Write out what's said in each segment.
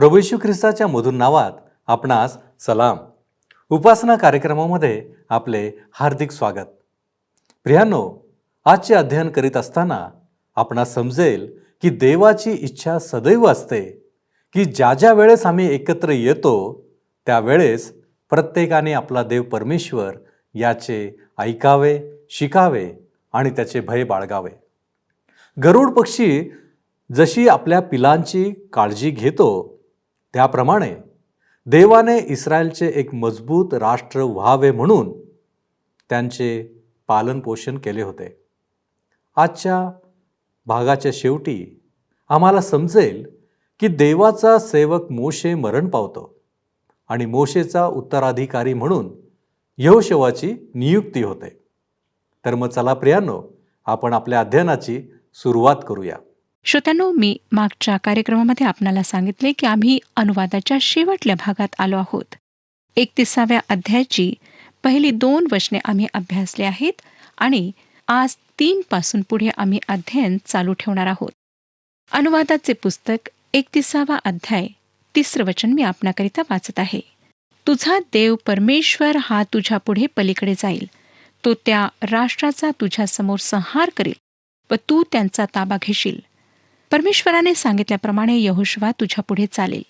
प्रभू येशू ख्रिस्ताच्या मधुर नावात आपणास सलाम. उपासना कार्यक्रमामध्ये आपले हार्दिक स्वागत. प्रियांनो, आजचे अध्ययन करीत असताना आपणास समजेल की देवाची इच्छा सदैव असते की ज्या ज्या वेळेस आम्ही एकत्र येतो त्यावेळेस प्रत्येकाने आपला देव परमेश्वर याचे ऐकावे, शिकावे आणि त्याचे भय बाळगावे. गरुड पक्षी जशी आपल्या पिलांची काळजी घेतो त्याप्रमाणे देवाने इस्रायलचे एक मजबूत राष्ट्र व्हावे म्हणून त्यांचे पालनपोषण केले होते. आजच्या भागाच्या शेवटी आम्हाला समजेल की देवाचा सेवक मोशे मरण पावतो आणि मोशेचा उत्तराधिकारी म्हणून यहोशुवाची नियुक्ती होते. तर मग चला प्रियांनो, आपण आपल्या अध्ययनाची सुरुवात करूया. श्रोत्यांनो, मी मागच्या कार्यक्रमामध्ये आपणाला सांगितले की आम्ही अनुवादाच्या शेवटल्या भागात आलो आहोत. 31व्या अध्यायाची पहिली 2 वचने आम्ही अभ्यासले आहेत आणि आज 3 पासून पुढे आम्ही अध्ययन चालू ठेवणार आहोत. अनुवादाचे पुस्तक 31वा अध्याय 3रं वचन मी आपणाकरिता वाचत आहे. तुझा देव परमेश्वर हा तुझ्या पुढे पलीकडे जाईल. तो त्या राष्ट्राचा तुझ्या समोर संहार करील व तू त्यांचा ताबा घेशील. परमेश्वराने सांगितल्याप्रमाणे यहोशुवा तुझ्या पुढे चालेल.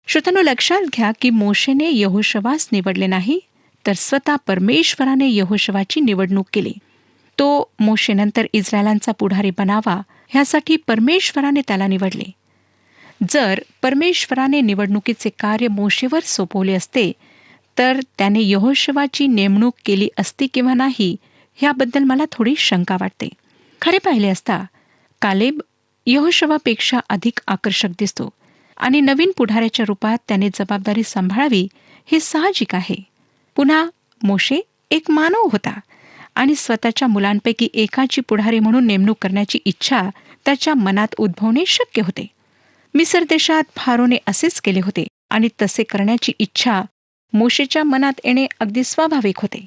श्रोत्यांनो, लक्षात घ्या की मोशेने यहोशुवास निवडले नाही, तर स्वतः परमेश्वराने यहोशुवाची निवडणूक केली. तो मोशेनंतर इस्रायलांचा पुढारी बनावा ह्यासाठी परमेश्वराने त्याला निवडले. जर परमेश्वराने निवडणुकीचे कार्य मोशेवर सोपवले असते तर त्याने यहोशुवाची नेमणूक केली असती किंवा नाही ह्याबद्दल मला थोडी शंका वाटते. खरे पाहिले असता कालेब यहोशुवापेक्षा अधिक आकर्षक दिसतो आणि नवीन पुढाऱ्याच्या रूपात त्याने जबाबदारी सांभाळावी हे साहजिक आहे. पुन्हा मोशे एक मानव होता आणि स्वतःच्या मुलांपैकी एकाची पुढारी म्हणून नेमणूक करण्याची इच्छा त्याच्या मनात उद्भवणे शक्य होते. मिस्र देशात फारोने असेच केले होते आणि तसे करण्याची इच्छा मोशेच्या मनात येणे अगदी स्वाभाविक होते.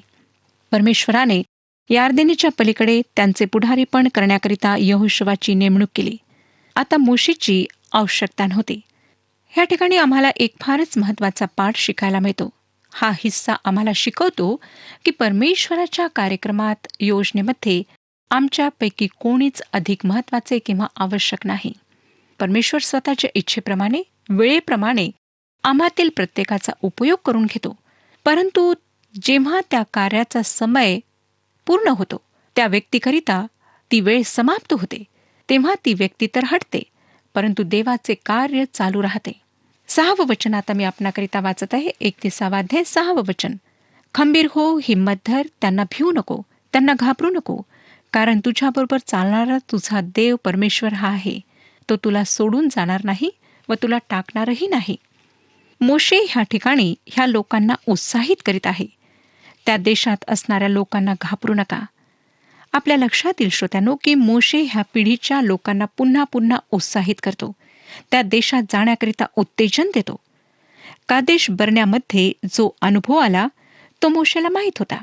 परमेश्वराने यार्देनीच्या पलीकडे त्यांचे पुढारीपण करण्याकरिता यहोशुवाची नेमणूक केली. आता मोशेची आवश्यकता नव्हती. ह्या ठिकाणी आम्हाला एक फारच महत्त्वाचा पाठ शिकायला मिळतो. हा हिस्सा आम्हाला शिकवतो की परमेश्वराच्या कार्यक्रमात, योजनेमध्ये आमच्यापैकी कोणीच अधिक महत्त्वाचे किंवा आवश्यक नाही. परमेश्वर स्वतःच्या इच्छेप्रमाणे, वेळेप्रमाणे आम्हातील प्रत्येकाचा उपयोग करून घेतो. परंतु जेव्हा त्या कार्याचा समय पूर्ण होतो, त्या व्यक्तीकरिता ती वेळ समाप्त होते, तेव्हा ती व्यक्ती तर हटते, परंतु देवाचे कार्य चालू राहते. 6वं वचन आता मी आपणाकरिता वाचत आहे. 31वा अध्याय 6वं वचन. खंबीर हो, हिम्मत धर, त्यांना भिवू नको, त्यांना घाबरू नको, कारण तुझ्याबरोबर चालणारा तुझा देव परमेश्वर हा आहे. तो तुला सोडून जाणार नाही व तुला टाकणारही नाही. मोशे ह्या ठिकाणी ह्या लोकांना उत्साहित करीत आहे. त्या देशात असणाऱ्या लोकांना घाबरू नका. आपल्या लक्षात येईल श्रोत्यांनो की मोशे ह्या पिढीच्या लोकांना पुन्हा पुन्हा उत्साहित करतो. त्या देशात जाण्याकरिता उत्तेजन देतो. कादेश बर्न्यामध्ये जो अनुभव आला तो मोशेला माहीत होता.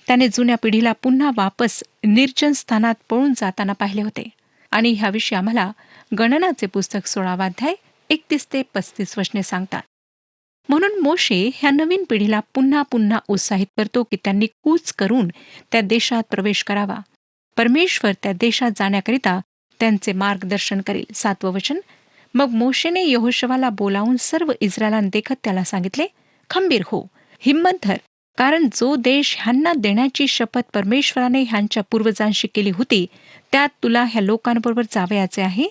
त्याने जुन्या पिढीला पुन्हा वापस निर्जन स्थानात पळून जाताना पाहिले होते आणि ह्याविषयी आम्हाला गणनाचे पुस्तक 16वा अध्याय 31 ते 35 वचने सांगतात. म्हणून मोशे ह्या नवीन पिढीला पुन्हा पुन्हा उत्साहित करतो की त्यांनी कूच करून त्या देशात प्रवेश करावा. परमेश्वर त्या देशात जाण्याकरिता त्यांचे मार्गदर्शन करेल. 7वं वचन. मग मोशेने यहोशुवाला बोलावून सर्व इस्रायलांदेखत त्याला सांगितले, खंबीर हो, हिम्मत धर, कारण जो देश ह्यांना देण्याची शपथ परमेश्वराने ह्यांच्या पूर्वजांशी केली होती त्यात तुला ह्या लोकांबरोबर जावयाचे आहे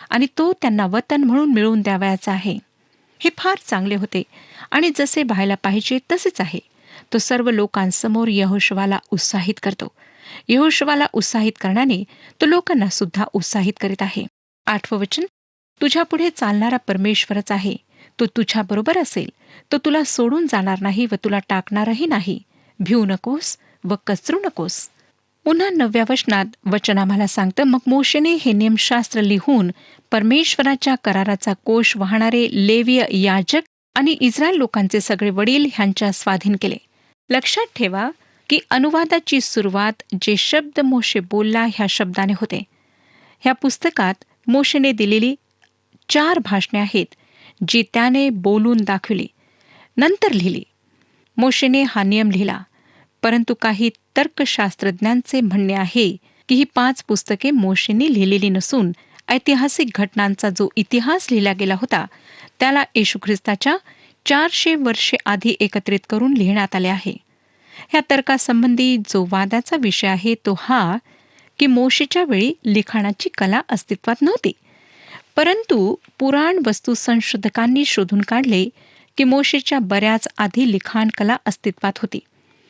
आणि तो त्यांना वतन म्हणून मिळवून द्यावयाचा आहे. हे फार चांगले होते आणि जसे पाहायला पाहिजे तसेच आहे. तो सर्व लोकांसमोर यहोशुवाला उत्साहित करतो. यहोशुवाला उत्साहित करण्याने तो लोकांना सुद्धा उत्साहित करीत आहे. 8वं वचन. तुझ्या पुढे चालणारा परमेश्वरच आहे. तो तुझ्या बरोबर असेल. तो तुला सोडून जाणार नाही व तुला टाकणारही नाही. भिवू नकोस व कचरू नकोस. पुन्हा 9व्या वचनात वचन आम्हाला सांगतं, मग मोशेने हे नियमशास्त्र लिहून परमेश्वराच्या कराराचा कोश वाहणारे लेवीय याजक आणि इस्रायल लोकांचे सगळे वडील ह्यांच्या स्वाधीन केले. लक्षात ठेवा की अनुवादाची सुरुवात जे शब्द मोशे बोलला ह्या शब्दाने होते. ह्या पुस्तकात मोशेने दिलेली 4 भाषणे आहेत जी त्याने बोलून दाखवली, नंतर लिहिली. मोशेने हा नियम लिहिला, परंतु काही तर्कशास्त्रज्ञांचे म्हणणे आहे की ही 5 पुस्तके मोशेने लिहिलेली नसून ऐतिहासिक घटनांचा जो इतिहास लिहिला गेला होता त्याला येशू ख्रिस्ताच्या 400 वर्षे आधी एकत्रित करून लिहिण्यात आले आहे. ह्या तर्कासंबंधी जो वादाचा विषय आहे तो हा की मोशेच्या वेळी लिखाणाची कला अस्तित्वात नव्हती, परंतु पुराण वस्तू संशोधकांनी शोधून काढले की मोशेच्या बऱ्याच आधी लिखाण कला अस्तित्वात होती.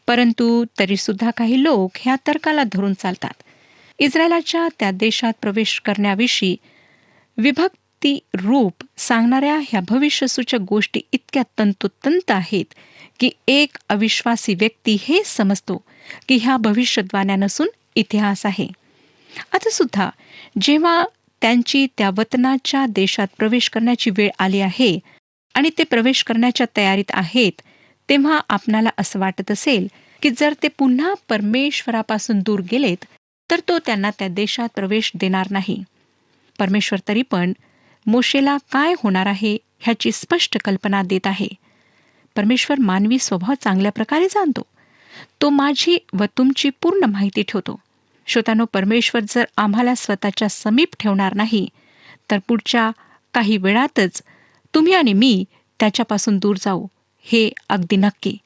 परंतु तरीसुद्धा काही लोक ह्या तर्काला धरून चालतात. इस्रायलाच्या त्या देशात प्रवेश करण्याविषयी विभक्ती रूप सांगणाऱ्या ह्या भविष्यसूचक गोष्टी इतक्या तंतोतंत आहेत की एक अविश्वासी व्यक्ती हे समजतो की ह्या भविष्यद्वाण्या नसून इतिहास आहे. आता सुद्धा जेव्हा त्यांची त्या वतनाच्या देशात प्रवेश करण्याची वेळ आली आहे आणि ते प्रवेश करण्याच्या तयारीत आहेत, तेव्हा आपणाला असं वाटत असेल की जर ते पुन्हा परमेश्वरापासून दूर गेलेत तर तो त्यांना त्या देशात प्रवेश देणार नाही. परमेश्वर तरी पण मोशेला काय होणार आहे ह्याची स्पष्ट कल्पना देत आहे. परमेश्वर मानवी स्वभाव चांगल्या प्रकारे जाणतो. तो माझी व तुमची पूर्ण माहिती ठेवतो. श्रोतांनो, परमेश्वर जर आम्हाला स्वतःच्या समीप ठेवणार नाही तर पुढच्या काही वेळातच तुम्ही आणि मी त्याच्यापासून दूर जाऊ, हे अगदी नक्की.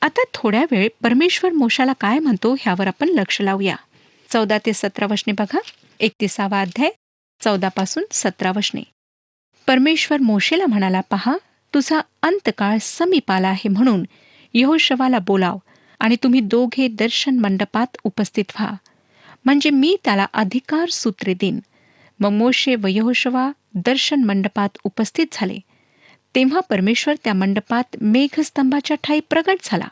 आता थोड्या वेळ परमेश्वर मोशाला काय म्हणतो ह्यावर आपण लक्ष लावूया. 14 ते 17 वचने बघा. 31 अध्याय 14 पासून 17 वचने. परमेश्वर मोशेला म्हणाला, पहा, तुझा अंतकाळ समीप आला आहे, म्हणून यहोशवाला बोलाव आणि तुम्ही दोघे दर्शन मंडपात उपस्थित व्हा, म्हणजे मी त्याला अधिकार सूत्रे देईन. मग मोशे व यहोशवा दर्शन मंडपात उपस्थित झाले. तेव्हा परमेश्वर त्या मंडपात मेघस्तंभाच्या ठायी प्रगट झाला.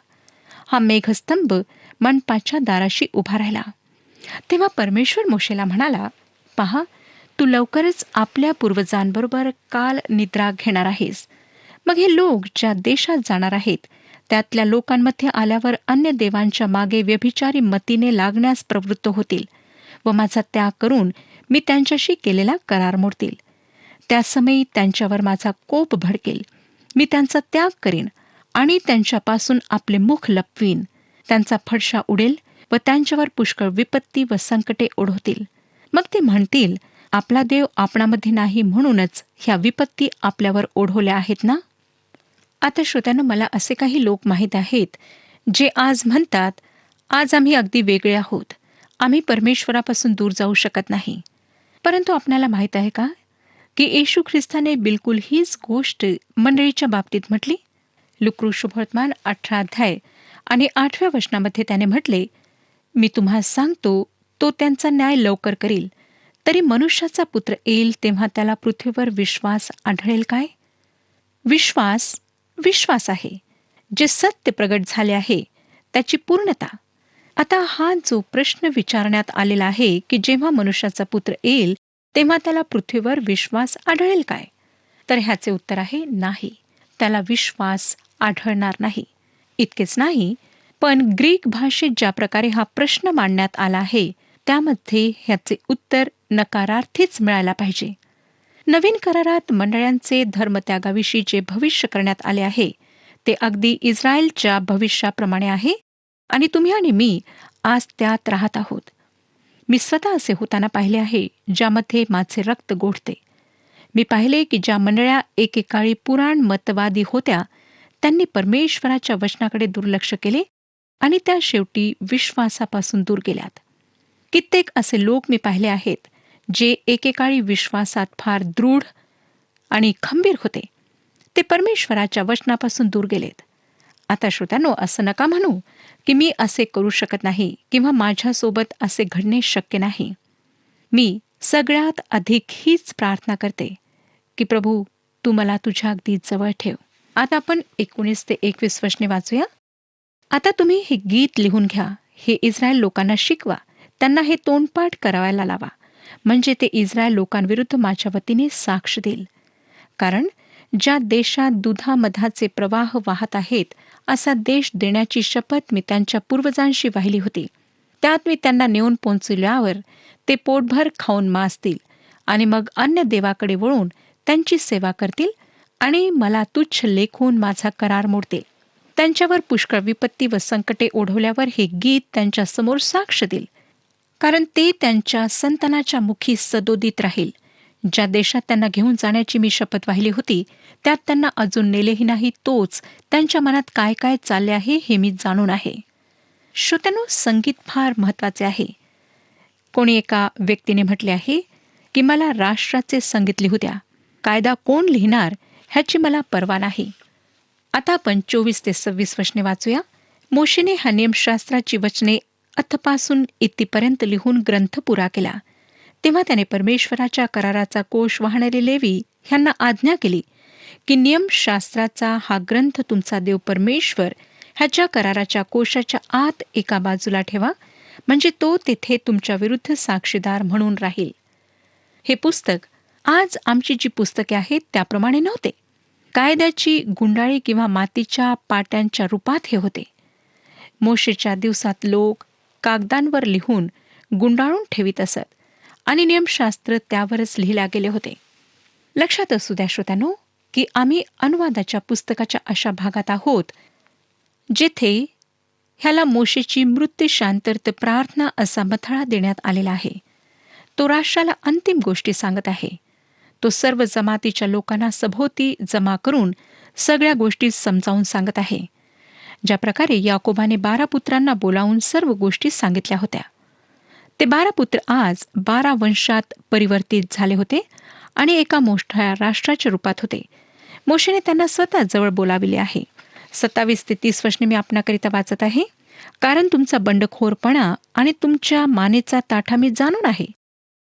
हा मेघस्तंभ मंडपाच्या दाराशी उभा राहिला. तेव्हा परमेश्वर मोशेला म्हणाला, पहा, तू लवकरच आपल्या पूर्वजांबरोबर काल निद्रा घेणार आहेस. मग हे लोक ज्या देशात जाणार आहेत त्यातल्या लोकांमध्ये आल्यावर अन्य देवांच्या मागे व्यभिचारी मतीने लागण्यास प्रवृत्त होतील व माझा त्याग करून मी त्यांच्याशी केलेला करार मोडतील. त्या समयी त्यांच्यावर माझा कोप भडकेल. मी त्यांचा त्याग करीन आणि त्यांच्यापासून आपले मुख लपवीन. त्यांचा फडशा उडेल व त्यांच्यावर पुष्कळ विपत्ती व संकटे ओढवतील. मग ते म्हणतील, आपला देव आपणामध्ये नाही, म्हणूनच ह्या विपत्ती आपल्यावर ओढवल्या आहेत ना. आता श्रोत्यांनो, मला असे काही लोक माहीत आहेत जे आज म्हणतात, आज आम्ही अगदी वेगळे आहोत, आम्ही परमेश्वरापासून दूर जाऊ शकत नाही. परंतु आपणाला माहीत आहे का की येशू ख्रिस्ताने बिलकुल हीच गोष्ट मंडळीच्या बाबतीत म्हटली. लुका शुभवर्तमान 18 अध्याय आणि 8व्या वचनामध्ये त्याने म्हटले, मी तुम्हाला सांगतो, तो त्यांचा न्याय लवकर करील. तरी मनुष्याचा पुत्र येईल तेव्हा त्याला पृथ्वीवर विश्वास आढळेल काय. विश्वास आहे जे सत्य प्रगट झाले आहे त्याची पूर्णता. आता हा जो प्रश्न विचारण्यात आलेला आहे की जेव्हा मनुष्याचा पुत्र येईल तेव्हा त्याला पृथ्वीवर विश्वास आढळेल काय, तर ह्याचे उत्तर आहे नाही, त्याला विश्वास आढळणार नाही. इतकेच नाही, पण ग्रीक भाषेत ज्या प्रकारे हा प्रश्न मांडण्यात आला आहे त्यामध्ये ह्याचे उत्तर नकारार्थीच मिळायला पाहिजे. नवीन करारात मंडळांचे धर्मत्यागाविषयी जे भविष्य करण्यात आले आहे ते अगदी इस्रायलच्या भविष्याप्रमाणे आहे आणि तुम्ही आणि मी आज त्यात राहत आहोत. मी स्वतः असे होताना पाहिले आहे ज्यामध्ये माझे रक्त गोठते. मी पाहिले की ज्या मंडळ्या एकेकाळी पुराण मतवादी होत्या त्यांनी परमेश्वराच्या वचनाकडे दुर्लक्ष केले आणि त्या शेवटी विश्वासापासून दूर गेल्यात. कित्येक असे लोक मी पाहिले आहेत जे एकेकाळी विश्वासात फार दृढ आणि खंबीर होते, ते परमेश्वराच्या वचनापासून दूर गेलेत. आता श्रोत्यांनो, असं नका म्हणू की मी असे करू शकत नाही किंवा माझ्यासोबत असे घडणे शक्य नाही. मी सगळ्यात अधिक हीच प्रार्थना करते की प्रभू, तू मला तुझ्या अगदी जवळ ठेव. आता आपण 19 ते 21 वचने वाचूया. आता तुम्ही हे गीत लिहून घ्या, हे इस्रायल लोकांना शिकवा, त्यांना हे तोंडपाठ करायला लावा, म्हणजे ते इस्रायल लोकांविरुद्ध माझ्या वतीने साक्ष देईल. कारण ज्या देशात दुधामधाचे प्रवाह वाहत आहेत असा देश देण्याची शपथ मी त्यांच्या पूर्वजांशी वाहिली होती. त्यात मी त्यांना नेऊन पोहोचल्यावर ते पोटभर खाऊन मासतील आणि मग अन्य देवाकडे वळून त्यांची सेवा करतील आणि मला तुच्छ लेखून माझा करार मोडतील. त्यांच्यावर पुष्कळ विपत्ती व संकटे ओढवल्यावर हे गीत त्यांच्यासमोर साक्ष देईल, कारण ते त्यांच्या संतानाच्या मुखी सदोदित राहील. ज्या देशात त्यांना घेऊन जाण्याची मी शपथ वाहिली होती, त्यात त्यांना अजून नेलेही नाही. तोच त्यांच्या मनात काय काय चालले आहे हे मी जाणून आहे. श्रोत्यांनो, संगीत फार महत्वाचे आहे. कोणी एका व्यक्तीने म्हटले आहे की मला राष्ट्राचे संगीत लिहू द्या, कायदा कोण लिहिणार ह्याची मला पर्वा नाही. आता आपण 24 ते 26 वचने वाचूया. मोशेने हा नियमशास्त्राची वचने अथपासून इत्तीपर्यंत लिहून ग्रंथ पुरा केला. तेव्हा त्याने परमेश्वराच्या कराराचा कोश वाहणारे लेवी ह्यांना आज्ञा केली की नियमशास्त्राचा हा ग्रंथ तुमचा देव परमेश्वर ह्याच्या कराराच्या कोशाच्या आत एका बाजूला ठेवा, म्हणजे तो तेथे तुमच्या विरुद्ध साक्षीदार म्हणून राहील. हे पुस्तक आज आमची जी पुस्तके आहेत त्याप्रमाणे नव्हते. कायद्याची गुंडाळी किंवा मातीच्या पाट्यांच्या रूपात हे होते. मोशेच्या दिवसात लोक कागदांवर लिहून गुंडाळून ठेवीत असत आणि नियमशास्त्र त्यावरच लिहिल्या गेले होते. लक्षात असू द्या श्रोत्यांनो की आम्ही अनुवादाच्या पुस्तकाच्या अशा भागात आहोत जेथे ह्याला मोशेची मृत्यूशांतर्त प्रार्थना असा मथळा देण्यात आलेला आहे. तो राष्ट्राला अंतिम गोष्टी सांगत आहे. तो सर्व जमातीच्या लोकांना सभोवती जमा करून सगळ्या गोष्टी समजावून सांगत आहे. ज्या प्रकारे याकोबाने 12 पुत्रांना बोलावून सर्व गोष्टी सांगितल्या होत्या. ते 12 पुत्र आज 12 वंशात परिवर्तित झाले होते आणि एका मोठ्या राष्ट्राच्या रूपात होते. मोशेने त्यांना स्वतः जवळ बोलाविले आहे. 27 ते 30 वचने मी आपणाकरिता वाचत आहे. कारण तुमचा बंडखोरपणा आणि तुमच्या मानेचा ताठा मी जाणून आहे.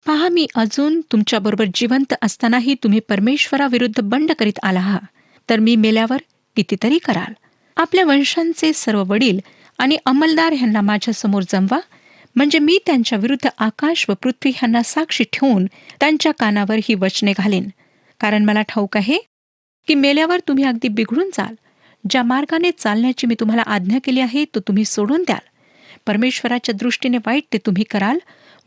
पहा, मी अजून तुमच्याबरोबर जिवंत असतानाही तुम्ही परमेश्वराविरुद्ध बंड करीत आला आहात, तर मी मेल्यावर कितीतरी कराल. आपल्या वंशांचे सर्व वडील आणि अंमलदार ह्यांना माझ्यासमोर जमवा, म्हणजे मी त्यांच्या विरुद्ध आकाश व पृथ्वी ह्यांना साक्षी ठेवून त्यांच्या कानावर ही वचने घालेन. कारण मला ठाऊक आहे की मेल्यावर तुम्ही अगदी बिघडून जाल. ज्या मार्गाने चालण्याची मी तुम्हाला आज्ञा केली आहे तो तुम्ही सोडून द्याल. परमेश्वराच्या दृष्टीने वाईट ते तुम्ही कराल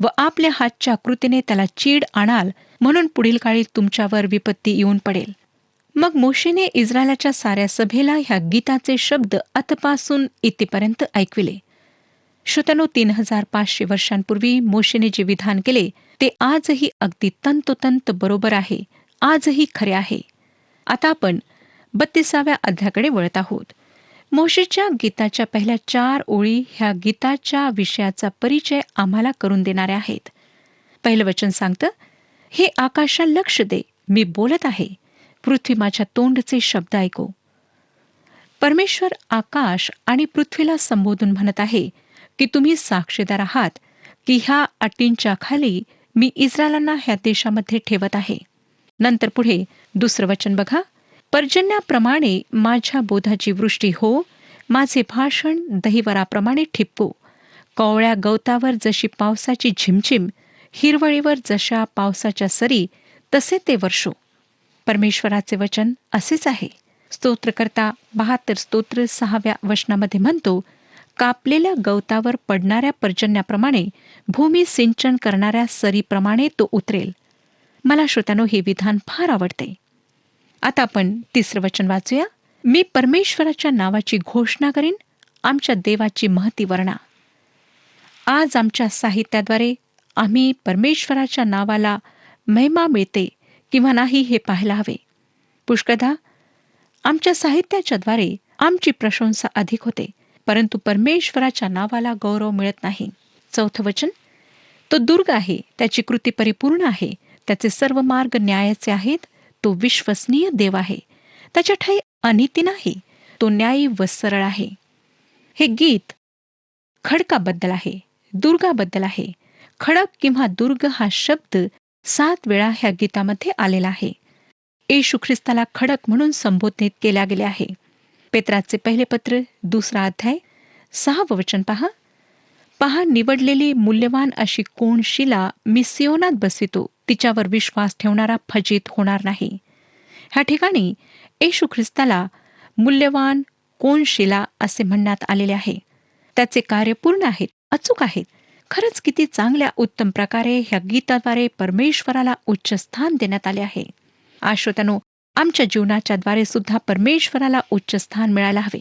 व आपल्या हातच्या कृतीने त्याला चीड आणाल, म्हणून पुढील काळी तुमच्यावर विपत्ती येऊन पडेल. मग मोशेने इस्रायलाच्या साऱ्या सभेला ह्या गीताचे शब्द अतपासून इत्तीपर्यंत ऐकविले. श्रोत्यांनो, 3500 वर्षांपूर्वी मोशेने जे विधान केले ते आजही अगदी तंतोतंत बरोबर आहे, आजही खरे आहे. आता आपण 32व्या अध्यायाकडे वळत आहोत. मोशेच्या गीताच्या पहिल्या 4 ओळी ह्या गीताच्या विषयाचा परिचय आम्हाला करून देणाऱ्या आहेत. पहिलं वचन सांगतं, हे आकाशा लक्ष दे, मी बोलत आहे, पृथ्वी माझ्या तोंडचे शब्द ऐको. परमेश्वर आकाश आणि पृथ्वीला संबोधून म्हणत आहे की तुम्ही साक्षीदार आहात की ह्या अटींच्या खाली मी इस्रायलांना ह्या देशामध्ये ठेवत आहे. नंतर पुढे दुसरं वचन बघा, पर्जन्याप्रमाणे माझ्या बोधाची वृष्टी हो, माझे भाषण दहिवराप्रमाणे ठिपको. कोवळ्या गवतावर जशी पावसाची झिमझिम, हिरवळीवर जशा पावसाच्या सरी, तसे ते वर्षो. परमेश्वराचे वचन असेच आहे. स्तोत्रकर्ता 72 स्तोत्र 6व्या वचनामध्ये म्हणतो, कापलेल्या गवतावर पडणाऱ्या पर्जन्याप्रमाणे, भूमी सिंचन करणाऱ्या सरीप्रमाणे तो उतरेल. मला श्रोत्यानो हे विधान फार आवडते. आता आपण 3रं वचन वाचूया. मी परमेश्वराच्या नावाची घोषणा करीन, आमच्या देवाची महती वर्णा. आज आमच्या साहित्याद्वारे आम्ही परमेश्वराच्या नावाला महिमा मिळते किंवा नाही हे पाहायला हवे. पुष्कळदा आमच्या साहित्याच्याद्वारे आमची प्रशंसा अधिक होते, परंतु परमेश्वराच्या नावाला गौरव मिळत नाही. 4थं वचन, तो दुर्ग आहे, त्याची कृती परिपूर्ण आहे, त्याचे सर्व मार्ग न्यायाचे आहेत. तो विश्वसनीय देव आहे, त्याच्या ठाई अनिती नाही, तो न्यायी व सरळ आहे. हे गीत खडकाबद्दल आहे, दुर्गाबद्दल आहे. खडक किंवा दुर्ग हा शब्द 7 वेळा ह्या गीतामध्ये आलेला आहे. येशू ख्रिस्ताला खडक म्हणून संबोधित केल्या गेले आहे. पेत्राचे पहिले पत्र 2रा अध्याय 6वं वचन पहा. पहा, निवडलेली मूल्यवान अशी कोण शिला मी सियोनात बसवितो, तिच्यावर विश्वास ठेवणारा फजित होणार नाही. ह्या ठिकाणी येशू ख्रिस्ताला मूल्यवान कोण शिला असे म्हणण्यात आलेले आहे. त्याचे कार्य पूर्ण आहेत, अचूक आहेत. खरंच किती चांगल्या उत्तम प्रकारे ह्या गीताद्वारे परमेश्वराला उच्च स्थान देण्यात आले आहे. श्रोत्यांनो, आमच्या जीवनाच्या द्वारे सुद्धा परमेश्वराला उच्च स्थान मिळायला हवे.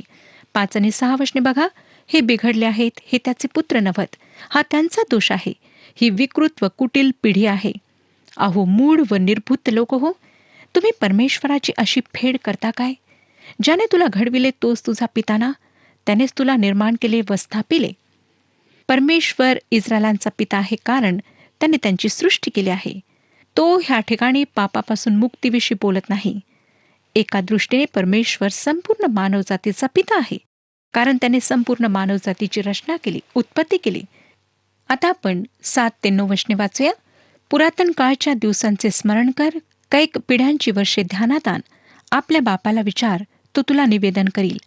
5 आणि 6 वचने बघा. हे बिघडले आहेत, हे त्याचे पुत्र नव्हत, हा त्यांचा दोष आहे. ही विकृत व कुटील पिढी आहे. अहो मूढ व निर्बुद्ध लोक हो, तुम्ही परमेश्वराची अशी फेड करता काय? ज्याने तुला घडविले तोच तुझा पिता ना, त्यानेच तुला निर्माण केले व स्थापिले. परमेश्वर इस्रायलांचा पिता आहे, कारण त्याने त्यांची सृष्टी केली आहे. तो ह्या ठिकाणी पापापासून मुक्तीविषयी बोलत नाही. एका दृष्टीने परमेश्वर संपूर्ण मानवजातीचा पिता आहे, कारण त्याने संपूर्ण मानवजातीची रचना केली, उत्पत्ती केली. आता आपण 7 ते 9 वचने वाचूया. पुरातन काळच्या दिवसांचे स्मरण कर, कैक पिढ्यांची वर्षे ध्यानात आण. आपल्या बापाला विचार, तो तुला निवेदन करील.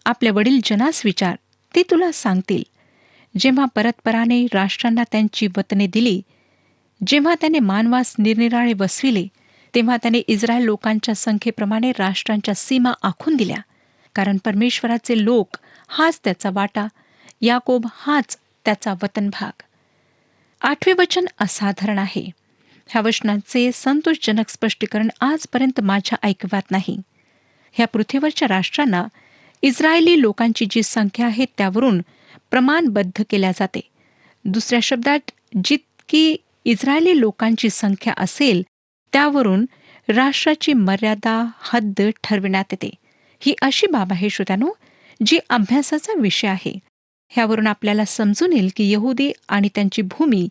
आपल्या वडील जनास विचार, ते तुला सांगतील. जेव्हा परतपराने राष्ट्रांना त्यांची वतने दिली, जेव्हा त्याने मानवास निरनिराळे वसविले, तेव्हा त्याने इस्रायल लोकांच्या संख्येप्रमाणे राष्ट्रांच्या सीमा आखून दिल्या. कारण परमेश्वराचे लोक हाच त्याचा वाटा, याकोब हाच त्याचा वतन भाग. 8वे वचन असाधारण आहे. ह्या वचनाचे संतोषजनक स्पष्टीकरण आजपर्यंत माझ्या ऐकवात नाही. ह्या पृथ्वीवरच्या राष्ट्रांना इस्रायली लोकांची जी संख्या आहे त्यावरून प्रमाणबद्ध केल्या जाते. दुसऱ्या शब्दात, जितकी इस्रायली लोकांची संख्या असेल त्यावरून राष्ट्राची मर्यादा, हद्द ठरविण्यात येते. ही अशी बाब आहे श्रोत्यानो, जी अभ्यासाचा विषय आहे. ह्यावरून आपल्याला समजून येईल की यहुदी आणि त्यांची भूमी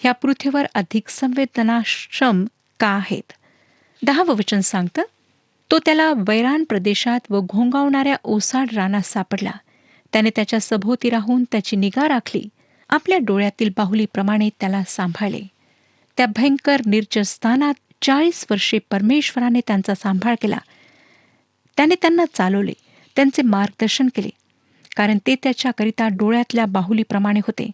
ह्या पृथ्वीवर अधिक संवेदनाक्षम का आहेत. 10वं वचन सांगतं, तो त्याला वैरान प्रदेशात व घोंगावणाऱ्या ओसाड रानात सापडला. त्याने त्याच्या सभोवती राहून त्याची निगा राखली. आपल्या डोळ्यातील बाहुलीप्रमाणे त्याला सांभाळले. त्या भयंकर निर्जन स्थानात 40 वर्षे परमेश्वराने त्यांचा सांभाळ केला. त्याने त्यांना चालवले, त्यांचे मार्गदर्शन केले, कारण ते त्याच्याकरिता डोळ्यातल्या बाहुलीप्रमाणे होते.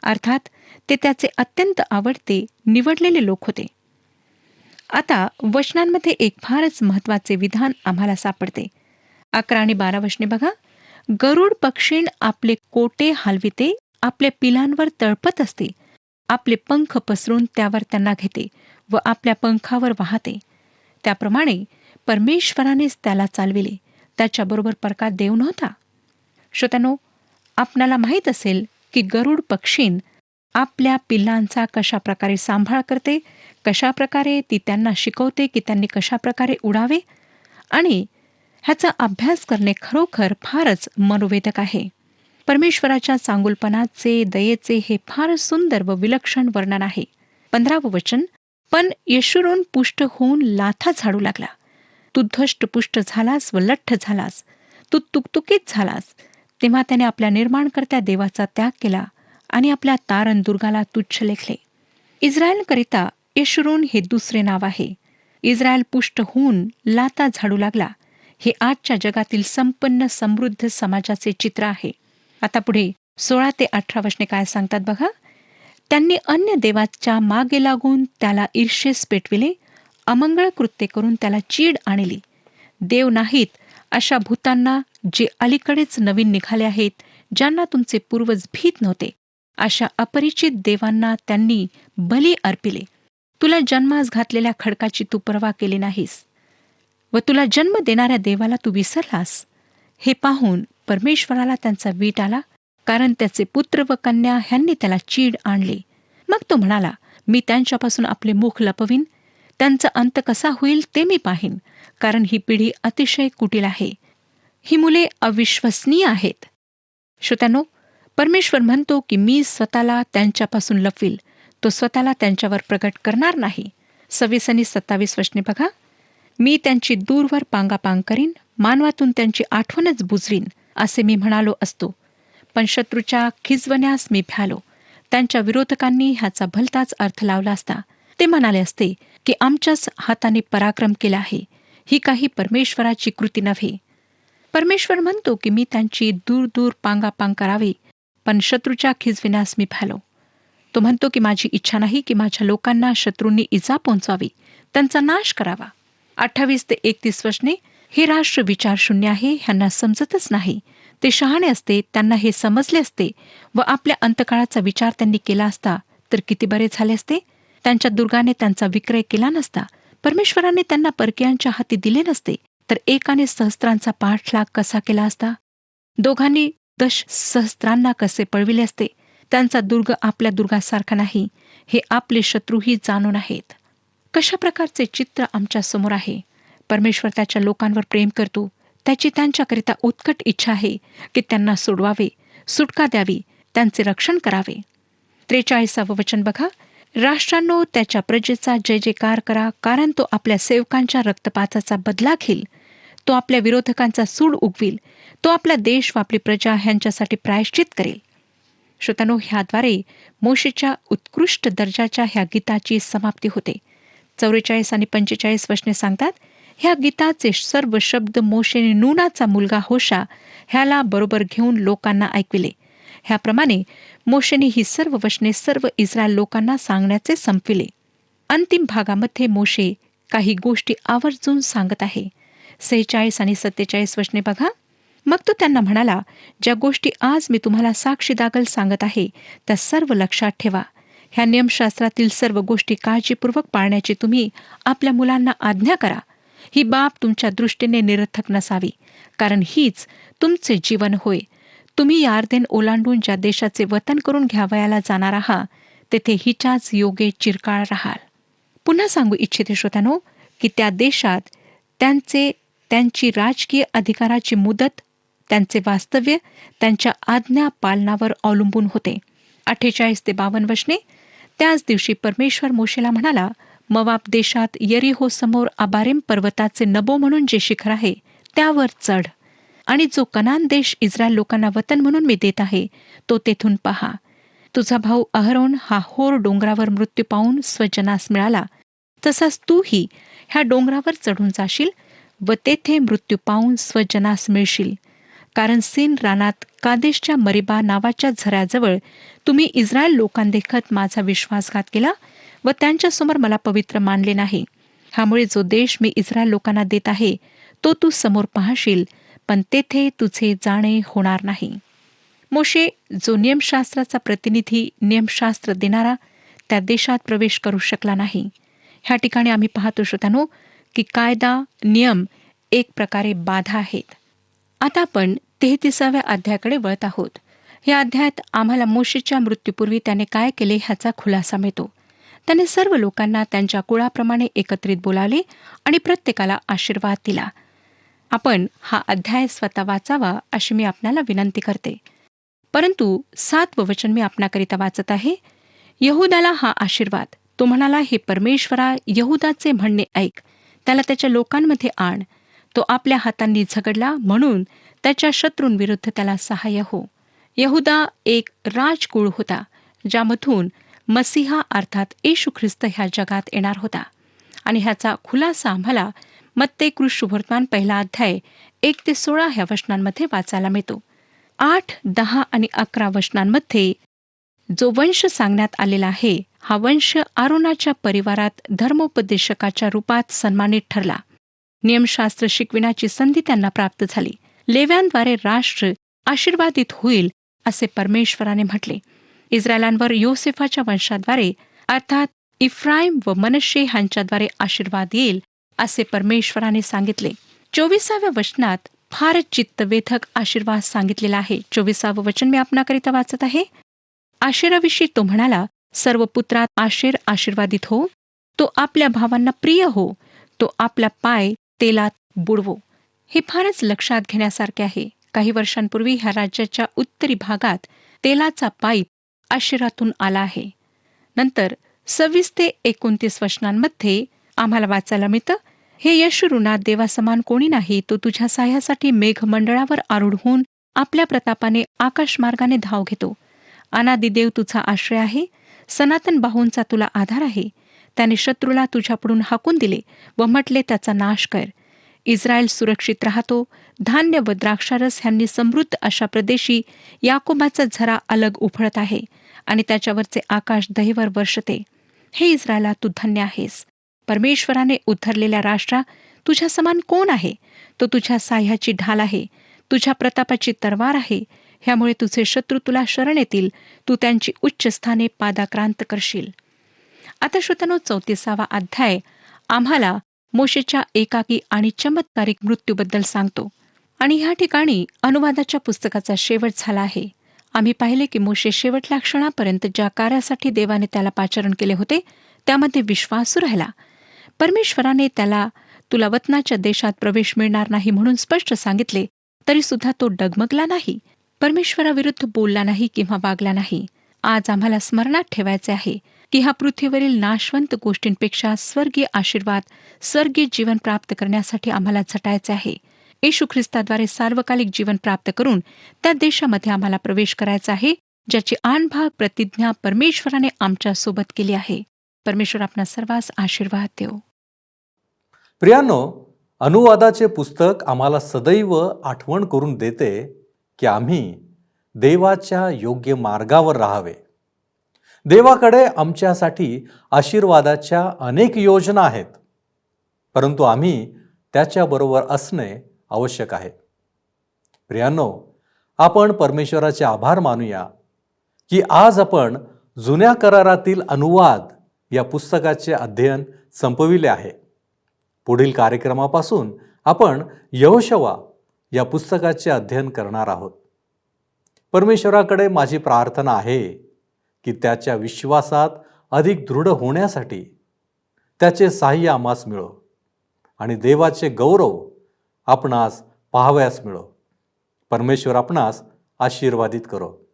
अर्थात ते त्याचे अत्यंत आवडते, निवडलेले लोक होते. आता वचनांमध्ये एक फारच महत्वाचे विधान आम्हाला सापडते. 11 आणि 12 वचने बघा. गरुड पक्षीण आपले कोटे हलविते, आपल्या पिलांवर तळपत असते, आपले पंख पसरून त्यावर त्यांना घेते व आपल्या पंखावर वाहते. त्याप्रमाणे परमेश्वरानेच त्याला चालविले. त्याच्याबरोबर परका देव नव्हता. श्रोत्यानो, आपणाला माहीत असेल की गरुड पक्षीण आपल्या पिल्लांचा कशा प्रकारे सांभाळ करते, कशा प्रकारे ती त्यांना शिकवते की त्यांनी कशा प्रकारे उडावे, आणि ह्याचा अभ्यास करणे खरोखर फारच मनोवेधक आहे. परमेश्वराच्या चांगुलपणाचे, दयेचे हे फार सुंदर व विलक्षण वर्णन आहे. 15वं वचन. पण येशूरून पुष्ट होऊन लाथा झाडू लागला. तू धष्टपुष्ट झालास व लठ्ठ झालास, तू तुकतुकीत झालास. तेव्हा त्याने आपल्या निर्माणकर्त्या देवाचा त्याग केला आणि आपल्या तारण दुर्गाला तुच्छ लेखले. इस्रायलकरिता येशूरून हे दुसरे नाव आहे. इस्रायल पुष्ट होऊन लाथा झाडू लागला हे आजच्या जगातील संपन्न समृद्ध समाजाचे चित्र आहे. आता पुढे 16 ते 18 वचने काय सांगतात बघा. त्यांनी अन्य देवाच्या मागे लागून त्याला ईर्ष्येस पेटविले, अमंगळ कृत्य करून त्याला चीड आणली. देव नाहीत अशा भूतांना, जे अलीकडेच नवीन निघाले आहेत, ज्यांना तुमचे पूर्वज भीत नव्हते, अशा अपरिचित देवांना त्यांनी बली अर्पिले. तुला जन्मास घातलेल्या खडकाची तू पर्वा केली नाहीस व तुला जन्म देणाऱ्या देवाला तू विसरलास. हे पाहून परमेश्वराला त्यांचा वीट आला, कारण त्याचे पुत्र व कन्या ह्यांनी त्याला चीड आणले. मग तो म्हणाला, मी त्यांच्यापासून आपले मुख लपवीन, त्यांचा अंत कसा होईल ते मी पाहीन, कारण ही पिढी अतिशय कुटील आहे. ही मुले अविश्वसनीय आहेत. श्रोत्यानो, परमेश्वर म्हणतो की मी स्वतःला त्यांच्यापासून लपवील. तो स्वतःला त्यांच्यावर प्रगट करणार नाही. 26 आणि 27 वचने बघा. मी त्यांची दूरवर पांगापांग करीन, मानवातून त्यांची आठवणच बुजवीन, असे मी म्हणालो असतो. पण शत्रूच्या खिजवण्यास मी भ्यालो. त्यांच्या विरोधकांनी ह्याचा भलताच अर्थ लावला असता. ते म्हणाले असते की आमच्याच हाताने पराक्रम केला आहे, ही काही परमेश्वराची कृती नव्हे. परमेश्वर म्हणतो की मी त्यांची दूर दूर पांगापांग करावी, पण शत्रूच्या खिजविण्यास मी भ्यालो. तो म्हणतो की माझी इच्छा नाही की माझ्या लोकांना शत्रूंनी इजा पोहोचवावी, त्यांचा नाश करावा. 28 ते 31 वचने. हे राष्ट्र विचारशून्य आहे, ह्यांना समजतच नाही. ते शहाणे असते, त्यांना हे समजले असते व आपल्या अंतकाळाचा विचार त्यांनी केला असता तर किती बरे झाले असते. त्यांच्या दुर्गाने त्यांचा विक्रय केला नसता, परमेश्वराने त्यांना परकीयांच्या हाती दिले नसते तर एकाने सहस्त्रांचा पाठलाग कसा केला असता? दोघांनी सहस्त्रांना कसे पळविले असते? त्यांचा दुर्ग आपल्या दुर्गासारखा नाही, हे आपले शत्रूही जाणून आहेत. कशा प्रकारचे चित्र आमच्या समोर आहे. परमेश्वर त्याच्या लोकांवर प्रेम करतो. त्याची त्यांच्याकरिता उत्कट इच्छा आहे की त्यांना सोडवावे, सुटका द्यावी, त्यांचे रक्षण करावे. 43 वचन बघा. राष्ट्रांनो, त्याच्या प्रजेचा जय जयकार करा, कारण तो आपल्या सेवकांच्या रक्तपाताचा बदला घेईल. तो आपल्या विरोधकांचा सूड उगविल. तो आपला देश व आपली प्रजा ह्यांच्यासाठी प्रायश्चित करेल. श्रोतांनो, ह्याद्वारे मोशेच्या उत्कृष्ट दर्जाच्या ह्या गीताची समाप्ती होते. 44 आणि 45 वचने सांगतात, ह्या गीताचे सर्व शब्द मोशेने नूनाचा मुलगा होशा ह्याला बरोबर घेऊन लोकांना ऐकविले. ह्याप्रमाणे मोशेने ही सर्व वचने सर्व इस्रायल लोकांना सांगण्याचे संपविले. अंतिम भागामध्ये मोशे काही गोष्टी आवर्जून सांगत आहे. 46 आणि 47 वचने बघा. मग तो त्यांना म्हणाला, ज्या गोष्टी आज मी तुम्हाला साक्षीदाखल सांगत आहे त्या सर्व लक्षात ठेवा. ह्या नियमशास्त्रातील सर्व गोष्टी काळजीपूर्वक पाळण्याची तुम्ही आपल्या मुलांना आज्ञा करा. ही बाब तुमच्या दृष्टीने निरर्थक नसावी, कारण हीच तुमचे जीवन होय. तुम्ही यार्देन ओलांडून ज्या देशाचे वतन करून घ्यावयाला जाणार आहात, तेथे हिच्याच योगे चिरकाळ राहाल. पुन्हा सांगू इच्छिते श्रोत्यानो, की त्या देशात त्यांची राजकीय अधिकाराची मुदत, त्यांचे वास्तव्य त्यांच्या आज्ञा पालनावर अवलंबून होते. 48 ते 52 वचने. त्याच दिवशी परमेश्वर मोशेला म्हणाला, मोवाब देशात यरीहो समोर अबारेम पर्वताचे नबो म्हणून जे शिखर आहे त्यावर चढ, आणि जो कनान देश इस्रायल लोकांना वतन म्हणून मी देत आहे तो तेथून पहा. तुझा भाऊ अहरोन हा होर डोंगरावर मृत्यू पावून स्वजनास मिळाला, तसाच तूही ह्या डोंगरावर चढून जाशील व तेथे मृत्यू पावून स्वजनास मिळशील. कारण सीन रानात कादेशच्या मरिबा नावाच्या झऱ्याजवळ तुम्ही इस्रायल लोकांदेखत माझा विश्वासघात केला व त्यांच्यासमोर मला पवित्र मानले नाही. ह्यामुळे जो देश मी इस्रायल लोकांना देत आहे तो तू समोर पाहशील, पण तेथे तुझे जाणे होणार नाही. मोशे, जो नियमशास्त्राचा प्रतिनिधी, नियमशास्त्र देणारा, त्या देशात प्रवेश करू शकला नाही. ह्या ठिकाणी आम्ही पाहतो श्रोत्यानो, की कायदा, नियम एक प्रकारे बाधा आहेत. आता आपण 33व्या अध्यायाकडे वळत आहोत. या अध्यायात आम्हाला मोशेच्या मृत्यूपूर्वी त्याने काय केले ह्याचा खुलासा मिळतो. त्याने सर्व लोकांना त्यांच्या कुळाप्रमाणे एकत्रित बोलावले आणि प्रत्येकाला आशीर्वाद दिला. आपण हा अध्याय स्वतः वाचावा अशी मी आपणाला विनंती करते. परंतु 7वं वचन मी आपणाकरिता वाचत आहे. यहूदाला हा आशीर्वाद. तो म्हणाला, हे परमेश्वरा, यहूदाचे म्हणणे ऐक, त्याला त्याच्या लोकांमध्ये आण. तो आपल्या हातांनी झगडला म्हणून त्याच्या शत्रूंविरुद्ध त्याला सहाय्य हो. यहूदा एक राजकुळ होता, ज्यामधून मसीहा अर्थात येशू ख्रिस्त ह्या जगात येणार होता. आणि ह्याचा खुलासा आम्हाला मत्ते शुभवर्तमान 1 अध्याय 1 ते 16 ह्या वचनांमध्ये वाचायला मिळतो. 8, 10 आणि 11 वचनांमध्ये जो वंश सांगण्यात आलेला आहे, हा वंश आरोनाच्या परिवारात धर्मोपदेशकाच्या रूपात सन्मानित ठरला. नियमशास्त्र शिकविण्याची संधी त्यांना प्राप्त झाली. लेव्यांद्वारे राष्ट्र आशीर्वादित होईल असे परमेश्वराने म्हटले. इस्रायलांवर योसेफाच्या वंशाद्वारे अर्थात इफ्राईम व मनश्शे ह्यांच्याद्वारे आशीर्वाद येईल असे परमेश्वराने सांगितले. 24व्या वचनात फारच चित्तवेधक आशीर्वाद सांगितलेला आहे. 24वं वचन मी आपणाकरिता वाचत आहे. आशेराविषयी तो म्हणाला, सर्व पुत्रात आशेर आशीर्वादित हो. तो आपल्या भावांना प्रिय हो. तो आपला पाय तेलात बुडवो. हे फारच लक्षात घेण्यासारखे आहे. काही वर्षांपूर्वी ह्या राज्याच्या उत्तरी भागात तेलाचा पाईप आशेरातून आला आहे. नंतर 26 ते 29 वचनांमध्ये आम्हाला वाचायला मिळतं, हे यशुरुना देवासमान कोणी नाही. तो तुझ्या साह्यासाठी मेघमंडळावर आरूढ होऊन आपल्या प्रतापाने आकाशमार्गाने धाव घेतो. अनादि देव तुझा आश्रय आहे. सनातन बाहूंचा तुला आधार आहे. त्याने शत्रूला तुझ्याकडून हाकून दिले व म्हटले, त्याचा नाश कर. इस्रायल सुरक्षित राहतो. धान्य व द्राक्षारस ह्यांनी समृद्ध अशा प्रदेशी याकोबाचा झरा अलग उफळत आहे आणि त्याच्यावरचे आकाश दहीवर वर्षते. हे इस्रायला, तू धन्य आहेस. परमेश्वराने उद्धरलेल्या राष्ट्रा, तुझ्या समान कोण आहे? तो तुझ्या साह्याची ढाल आहे, तुझ्या प्रतापाची तरवार आहे. ह्यामुळे तुझे शत्रू तुला शरण येतील. तू त्यांची उच्च स्थाने पादाक्रांत करशील. आता श्रोत्यानो, 34वा अध्याय आम्हाला मोशेच्या एकाकी आणि चमत्कारिक मृत्यूबद्दल सांगतो. आणि ह्या ठिकाणी अनुवादाच्या पुस्तकाचा शेवट झाला आहे. आम्ही पाहिले की मोशे शेवटल्या क्षणापर्यंत ज्या कार्यासाठी देवाने त्याला पाचारण केले होते त्यामध्ये विश्वासू राहिला. परमेश्वराने त्याला तुला वतनाच्या देशात प्रवेश मिळणार नाही म्हणून स्पष्ट सांगितले, तरी सुद्धा तो डगमगला नाही, परमेश्वराविरुद्ध बोलला नाही किंवा वागला नाही. आज आम्हाला स्मरणात ठेवायचे आहे की ह्या पृथ्वीवरील नाशवंत गोष्टींपेक्षा स्वर्गीय आशीर्वाद, स्वर्गीय जीवन प्राप्त करण्यासाठी आम्हाला झटायचे आहे. येशू ख्रिस्ताद्वारे सार्वकालिक जीवन प्राप्त करून त्या देशामध्ये आम्हाला प्रवेश करायचा आहे, ज्याची आनभाग प्रतिज्ञा परमेश्वराने आमच्या सोबत केली आहे. परमेश्वर आपणा सर्वांस आशीर्वाद देव. प्रियांनो, अनुवादाचे पुस्तक आम्हाला सदैव आठवण करून देते की आम्ही देवाच्या योग्य मार्गावर राहावे. देवाकडे आमच्यासाठी आशीर्वादाच्या अनेक योजना आहेत, परंतु आम्ही त्याच्याबरोबर असणे आवश्यक आहे. प्रियांनो, आपण परमेश्वराचे आभार मानूया की आज आपण जुन्या करारातील अनुवाद या पुस्तकाचे अध्ययन संपविले आहे. पुढील कार्यक्रमापासून आपण यहोशुवा या पुस्तकाचे अध्ययन करणार आहोत. परमेश्वराकडे माझी प्रार्थना आहे की त्याच्या विश्वासात अधिक दृढ होण्यासाठी त्याचे सहाय्य आम्हास मिळो आणि देवाचे गौरव आपणास पाहावयास मिळो. परमेश्वर आपणास आशीर्वादित करो.